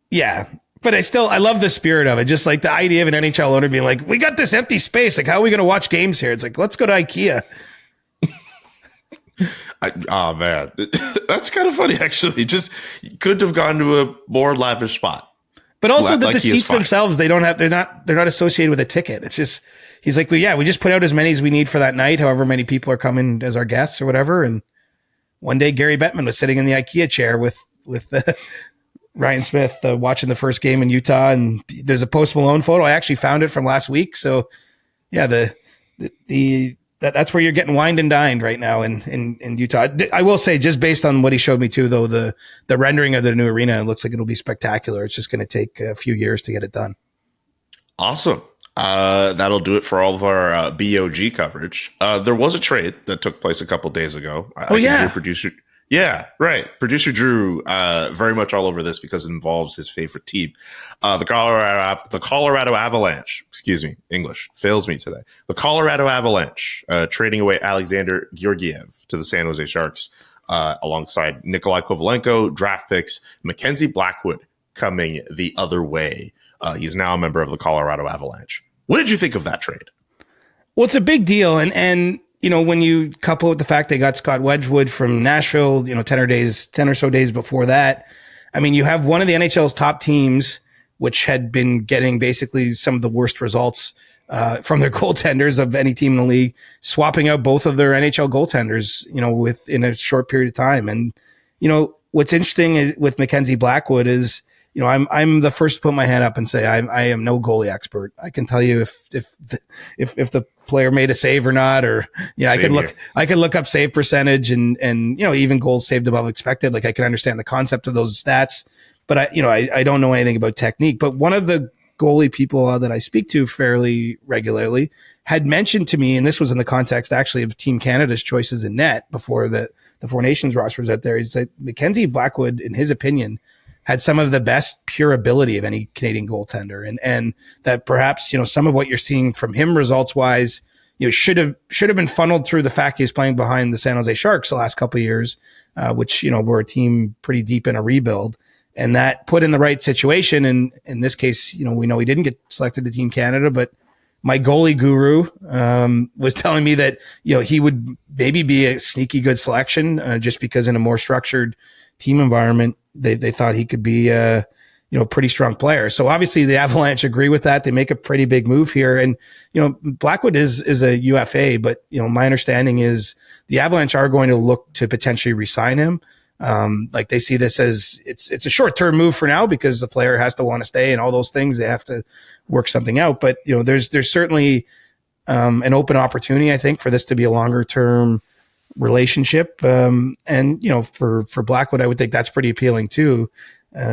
[SPEAKER 3] Yeah. But I love the spirit of it. Just like the idea of an NHL owner being like, we got this empty space. Like, how are we going to watch games here? It's like, let's go to IKEA.
[SPEAKER 2] Oh man, that's kind of funny actually. Just could have gone to a more lavish spot.
[SPEAKER 3] But also that the seats themselves, they're not associated with a ticket. It's just, he's like, well, yeah, we just put out as many as we need for that night, however many people are coming as our guests or whatever. And one day Gary Bettman was sitting in the IKEA chair with Ryan Smith watching the first game in Utah. And there's a Post Malone photo. I actually found it from last week. So yeah, that's where you're getting wined and dined right now in Utah. I will say, just based on what he showed me too, though, the rendering of the new arena, it looks like it'll be spectacular. It's just going to take a few years to get it done.
[SPEAKER 2] Awesome. That'll do it for all of our BOG coverage. There was a trade that took place a couple days ago. Producer. Yeah, right. Producer Drew, very much all over this because it involves his favorite team. The Colorado Avalanche, excuse me, English fails me today. The Colorado Avalanche, trading away Alexander Georgiev to the San Jose Sharks, alongside Nikolai Kovalenko, draft picks, Mackenzie Blackwood coming the other way. He's now a member of the Colorado Avalanche. What did you think of that trade?
[SPEAKER 3] Well, it's a big deal. And when you couple with the fact they got Scott Wedgwood from Nashville, 10 or so days before that, I mean, you have one of the NHL's top teams, which had been getting basically some of the worst results from their goaltenders of any team in the league, swapping out both of their NHL goaltenders, within a short period of time. And, what's interesting with Mackenzie Blackwood is, I'm the first to put my hand up and say I am no goalie expert. I can tell you if the player made a save or not, or I can look up save percentage and even goals saved above expected. Like I can understand the concept of those stats, but I don't know anything about technique. But one of the goalie people that I speak to fairly regularly had mentioned to me, and this was in the context actually of Team Canada's choices in net before the Four Nations roster was out there. He said Mackenzie Blackwood, in his opinion, had some of the best pure ability of any Canadian goaltender. And that perhaps, some of what you're seeing from him results wise, should have been funneled through the fact he's playing behind the San Jose Sharks the last couple of years, which, were a team pretty deep in a rebuild. And that put in the right situation. And in this case, we know he didn't get selected to Team Canada, but my goalie guru was telling me that, he would maybe be a sneaky good selection just because in a more structured team environment, they thought he could be a pretty strong player. So obviously the Avalanche agree with that. They make a pretty big move here. And, Blackwood is a UFA, but, my understanding is the Avalanche are going to look to potentially re-sign him. Like they see this as it's a short-term move for now because the player has to want to stay and all those things. They have to work something out. But, there's certainly an open opportunity, I think, for this to be a longer-term relationship. And, for Blackwood, I would think that's pretty appealing too.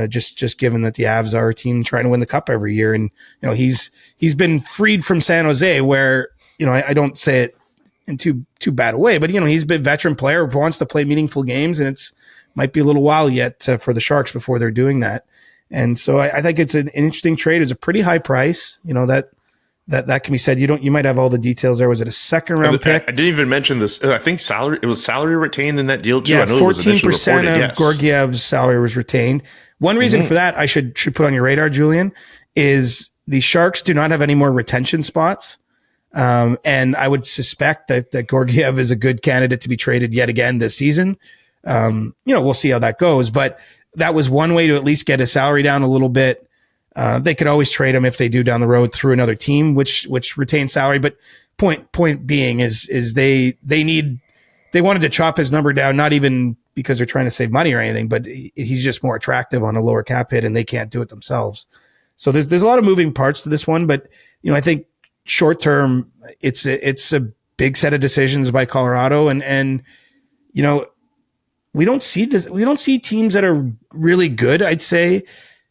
[SPEAKER 3] Just given that the Avs are a team trying to win the cup every year. And, he's been freed from San Jose where, I don't say it in too bad a way, but, he's been a veteran player who wants to play meaningful games, and might be a little while yet for the Sharks before they're doing that. And so I think it's an interesting trade. It's a pretty high price, that can be said. You might have all the details there. Was it a second round pick?
[SPEAKER 2] I didn't even mention this. I think it was salary retained in that deal too.
[SPEAKER 3] Yeah,
[SPEAKER 2] I know
[SPEAKER 3] 14% of Georgiev's salary was retained. One reason for that I should put on your radar, Julian, is the Sharks do not have any more retention spots. And I would suspect that Georgiev is a good candidate to be traded yet again this season. We'll see how that goes, but that was one way to at least get his salary down a little bit. They could always trade him if they do down the road through another team, which retains salary. But point being is they wanted to chop his number down, not even because they're trying to save money or anything, but he's just more attractive on a lower cap hit and they can't do it themselves. So there's a lot of moving parts to this one, but I think short term, it's a big set of decisions by Colorado and we don't see this. We don't see teams that are really good, I'd say,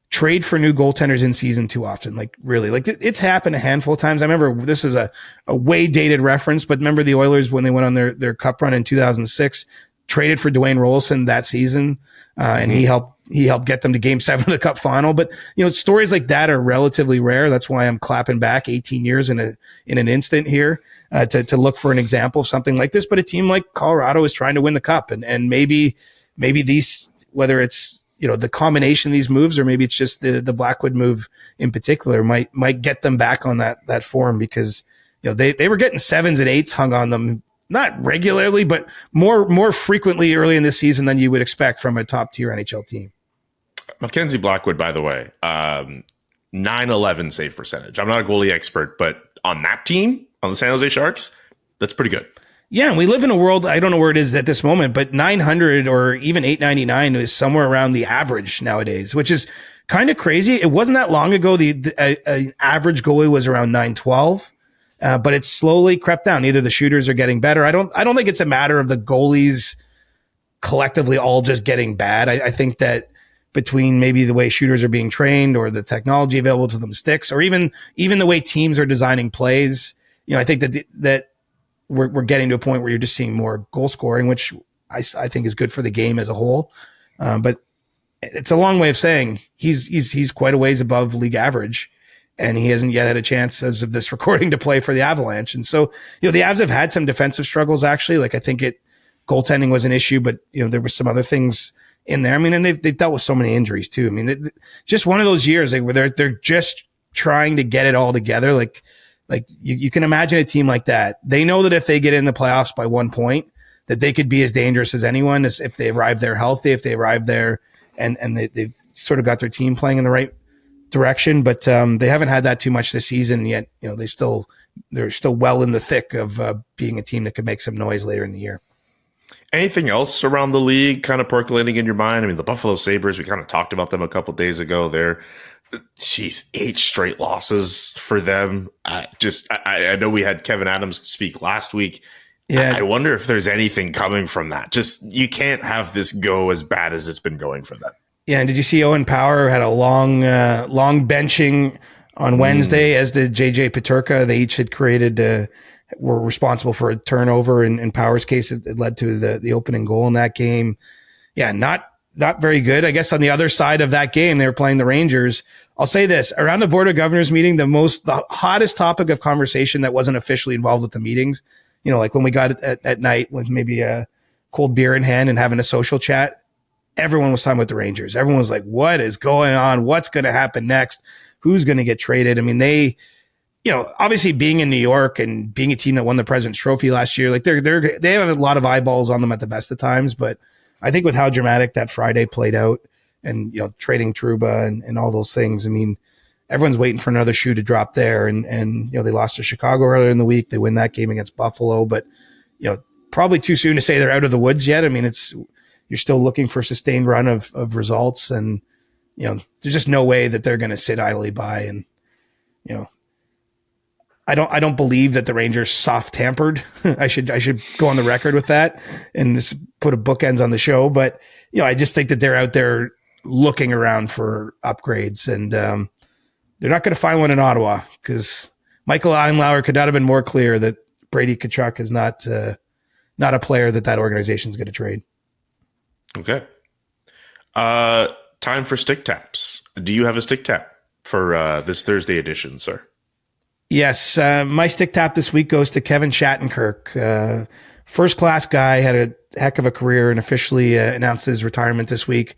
[SPEAKER 3] trade for new goaltenders in season too often. It's happened a handful of times. I remember this is a way dated reference, but remember the Oilers when they went on their cup run in 2006, traded for Dwayne Rolison that season. And he helped get them to game 7 of the cup final. But, stories like that are relatively rare. That's why I'm clapping back 18 years in an instant here. To look for an example of something like this, but a team like Colorado is trying to win the cup, and maybe these, whether it's the combination of these moves or maybe it's just the Blackwood move in particular might get them back on that form because they were getting 7s and 8s hung on them not regularly but more frequently early in this season than you would expect from a top tier NHL team.
[SPEAKER 2] Mackenzie Blackwood, by the way, 9/11 save percentage. I'm not a goalie expert, but on that team, on the San Jose Sharks, that's pretty good.
[SPEAKER 3] Yeah, and we live in a world, I don't know where it is at this moment, but 900 or even 899 is somewhere around the average nowadays, which is kind of crazy. It wasn't that long ago. The average goalie was around 912, but it's slowly crept down. Either the shooters are getting better. I don't think it's a matter of the goalies collectively all just getting bad. I think that between maybe the way shooters are being trained or the technology available to them sticks, or even the way teams are designing plays, I think that we're getting to a point where you're just seeing more goal scoring, which I think is good for the game as a whole. But it's a long way of saying he's quite a ways above league average, and he hasn't yet had a chance as of this recording to play for the Avalanche. And so, the Avs have had some defensive struggles actually. I think goaltending was an issue, but there were some other things in there. I mean, and they've dealt with so many injuries too. I mean, just one of those years where they're just trying to get it all together. Like you can imagine a team like that. They know that if they get in the playoffs by 1 point, that they could be as dangerous as anyone as if they arrive there healthy, if they arrive there and they've sort of got their team playing in the right direction. But they haven't had that too much this season yet. They're still well in the thick of being a team that could make some noise later in the year.
[SPEAKER 2] Anything else around the league kind of percolating in your mind? I mean, the Buffalo Sabres, we kind of talked about them a couple days ago. They're 8 straight losses for them. I know we had Kevin Adams speak last week. Yeah. I wonder if there's anything coming from that. Just, you can't have this go as bad as it's been going for them. Yeah.
[SPEAKER 3] And did you see Owen Power had a long benching on Wednesday, as did JJ Peterka. They each had were responsible for a turnover. In Power's case, it led to the opening goal in that game. Yeah. Not very good. I guess on the other side of that game, they were playing the Rangers. I'll say this, around the Board of Governors meeting, the hottest topic of conversation that wasn't officially involved with the meetings, like when we got at night with maybe a cold beer in hand and having a social chat, everyone was talking about the Rangers. Everyone was like, what is going on? What's going to happen next? Who's going to get traded? I mean, they obviously being in New York and being a team that won the President's Trophy last year, like they have a lot of eyeballs on them at the best of times. But I think with how dramatic that Friday played out and, trading Trouba and all those things, I mean, everyone's waiting for another shoe to drop there. And they lost to Chicago earlier in the week. They win that game against Buffalo, but, probably too soon to say they're out of the woods yet. I mean, you're still looking for a sustained run of results, and, there's just no way that they're going to sit idly by. And, I don't believe that the Rangers soft tampered. I should go on the record with that and just put a bookends on the show. But, I just think that they're out there looking around for upgrades, and they're not going to find one in Ottawa, because Michael Einlauer could not have been more clear that Brady Tkachuk is not a player that organization is going to trade.
[SPEAKER 2] Okay. Time for stick taps. Do you have a stick tap for this Thursday edition, sir?
[SPEAKER 3] Yes, my stick tap this week goes to Kevin Shattenkirk. First-class guy, had a heck of a career, and officially announced his retirement this week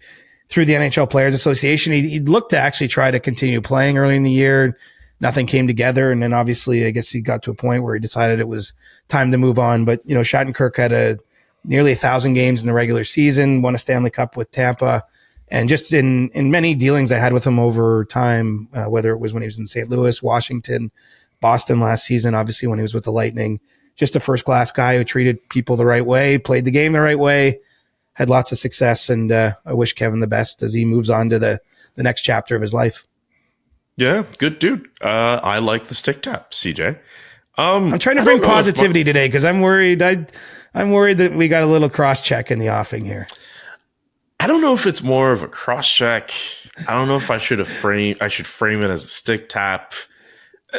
[SPEAKER 3] through the NHL Players Association. He'd looked to actually try to continue playing early in the year. Nothing came together, and then obviously I guess he got to a point where he decided it was time to move on. But, Shattenkirk had nearly 1,000 games in the regular season, won a Stanley Cup with Tampa. And just in many dealings I had with him over time, whether it was when he was in St. Louis, Washington, Boston last season, obviously when he was with the Lightning, just a first-class guy who treated people the right way, played the game the right way, had lots of success. And I wish Kevin the best as he moves on to the next chapter of his life. Yeah,
[SPEAKER 2] good dude. I like the stick tap, CJ.
[SPEAKER 3] I'm trying to bring positivity today because I'm worried. I'm worried that we got a little cross-check in the offing here.
[SPEAKER 2] I don't know if it's more of a cross-check. I don't know if I should frame it as a stick tap.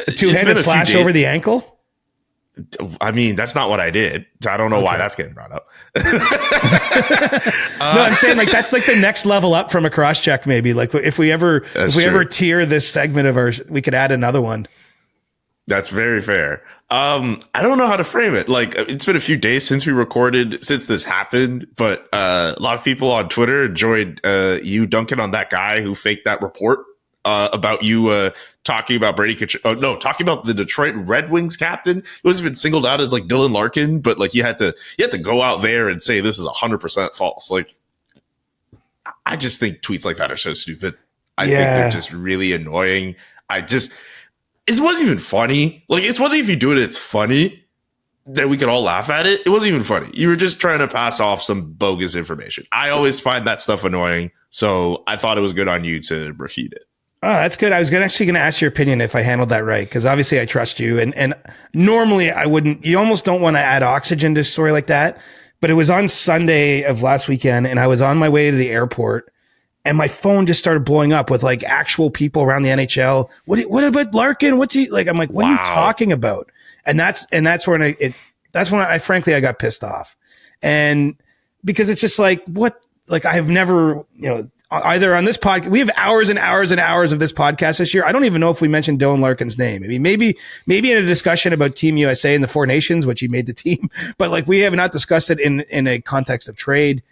[SPEAKER 3] A two-handed slash over the ankle?
[SPEAKER 2] I mean, that's not what I did. So I don't know why that's getting brought up.
[SPEAKER 3] No, I'm saying like that's like the next level up from a cross check. Maybe like if we ever tier this segment of ours, we could add another one.
[SPEAKER 2] That's very fair. I don't know how to frame it. Like, it's been a few days since this happened, but a lot of people on Twitter enjoyed you dunking on that guy who faked that report about you talking about Brady Tkachuk. Talking about the Detroit Red Wings captain. It was been singled out as like Dylan Larkin, but like you had to go out there and say this is 100% false. Like, I just think tweets like that are so stupid. I think they're just really annoying. It wasn't even funny. Like, it's one thing if you do it, it's funny that we could all laugh at it. It wasn't even funny. You were just trying to pass off some bogus information. I always find that stuff annoying. So I thought it was good on you to refute it.
[SPEAKER 3] Oh, that's good. I was actually going to ask your opinion if I handled that right, because obviously I trust you. And normally I wouldn't. You almost don't want to add oxygen to a story like that. But it was on Sunday of last weekend, and I was on my way to the airport, and my phone just started blowing up with like actual people around the NHL. What about Larkin? What's he like? I'm like, what are you talking about? And that's when I frankly got pissed off, and because it's just like what, like I have never, either on this podcast, we have hours and hours and hours of this podcast this year. I don't even know if we mentioned Dylan Larkin's name. I mean, maybe in a discussion about Team USA and the Four Nations, which he made the team, but like we have not discussed it in a context of trade.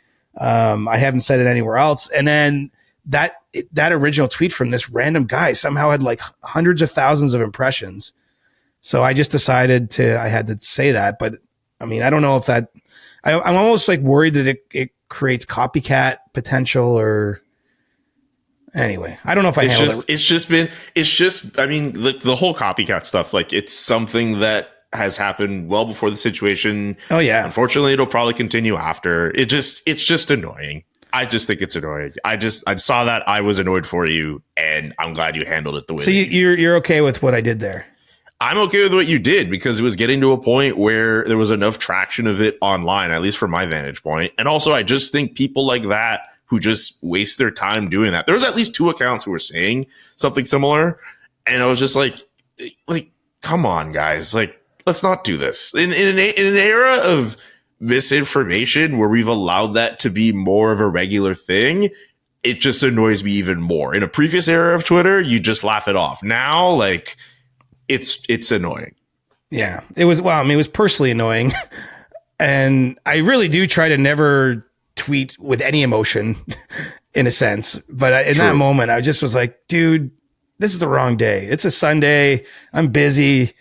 [SPEAKER 3] I haven't said it anywhere else. And then that original tweet from this random guy somehow had like hundreds of thousands of impressions. So I just decided I had to say that. But I mean, I don't know if that, I'm almost like worried that it creates copycat potential or anyway. I don't know if I handled it.
[SPEAKER 2] I mean, the whole copycat stuff, like it's something that has happened well before the situation.
[SPEAKER 3] Oh yeah.
[SPEAKER 2] Unfortunately, it'll probably continue after. It's just annoying. I just think it's annoying. I saw that. I was annoyed for you, and I'm glad you handled it the way.
[SPEAKER 3] So you're okay with what I did there?
[SPEAKER 2] I'm okay with what you did because it was getting to a point where there was enough traction of it online, at least from my vantage point. And also, I just think people like that who just waste their time doing that. There was at least 2 accounts who were saying something similar, and I was just like, come on, guys, like. Let's not do this. In an era of misinformation where we've allowed that to be more of a regular thing, it just annoys me even more. In a previous era of Twitter, you just laugh it off. Now, like, it's annoying.
[SPEAKER 3] Yeah, it was. Well, I mean, it was personally annoying, and I really do try to never tweet with any emotion in a sense. But in
[SPEAKER 2] True.
[SPEAKER 3] that moment, I just was like, dude, this is the wrong day. It's a Sunday. I'm busy.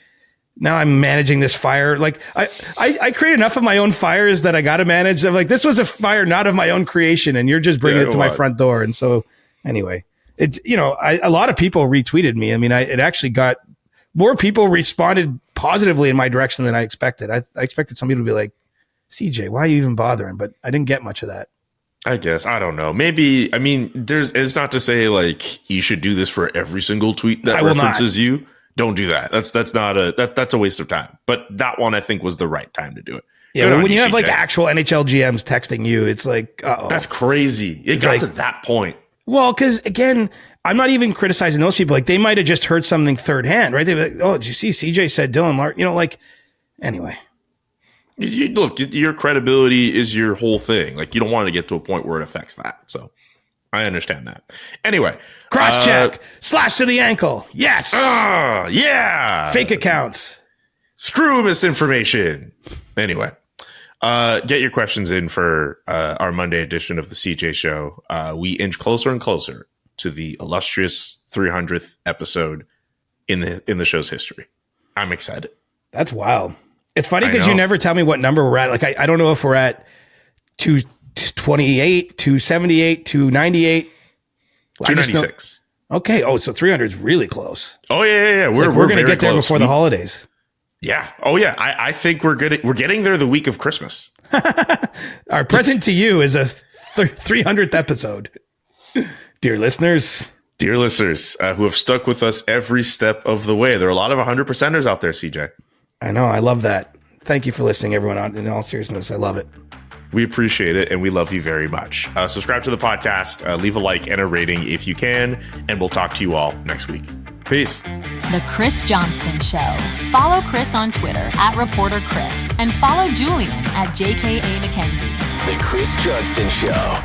[SPEAKER 3] Now I'm managing this fire. Like I create enough of my own fires that I got to manage. I'm like, this was a fire, not of my own creation. And you're just bringing it to my front door. And so anyway, it's, you know, a lot of people retweeted me. I mean, it actually got more people responded positively in my direction than I expected. I expected some people to be like, CJ, why are you even bothering? But I didn't get much of that.
[SPEAKER 2] I guess. I don't know. Maybe, I mean, it's not to say like you should do this for every single tweet that references you. Don't do that. That's a waste of time. But that one I think was the right time to do it.
[SPEAKER 3] Yeah, when you have like actual NHL GMs texting you, it's like, uh-oh.
[SPEAKER 2] That's crazy. It got to that point.
[SPEAKER 3] Well, because again, I'm not even criticizing those people. Like they might have just heard something third hand, right? They'd be like, oh, did you see CJ said Dylan Larkin? You know, like, anyway.
[SPEAKER 2] Look, your credibility is your whole thing. Like you don't want to get to a point where it affects that. So I understand that. Anyway.
[SPEAKER 3] Cross check. Slash to the ankle. Yes.
[SPEAKER 2] Yeah.
[SPEAKER 3] Fake accounts.
[SPEAKER 2] Screw misinformation. Anyway. Get your questions in for our Monday edition of the CJ Show. We inch closer and closer to the illustrious 300th episode in the show's history. I'm excited.
[SPEAKER 3] That's wild. It's funny because you never tell me what number we're at. Like I don't know if we're at 228, 278, 298.
[SPEAKER 2] 296.
[SPEAKER 3] Okay. Oh, so 300 is really close.
[SPEAKER 2] Oh yeah.
[SPEAKER 3] We're going to get there before the holidays.
[SPEAKER 2] Yeah. Oh yeah. I think we're getting there the week of Christmas.
[SPEAKER 3] Our present to you is a 300th episode. Dear listeners who have stuck with us every step of the way. There are a lot of 100%ers out there, CJ. I know. I love that. Thank you for listening, everyone. In all seriousness, I love it.
[SPEAKER 2] We appreciate it, and we love you very much. Subscribe to the podcast, leave a like and a rating if you can, and we'll talk to you all next week. Peace.
[SPEAKER 1] The Chris Johnston Show. Follow Chris on Twitter @ReporterChris and follow Julian @JKA McKenzie.
[SPEAKER 4] The Chris Johnston Show.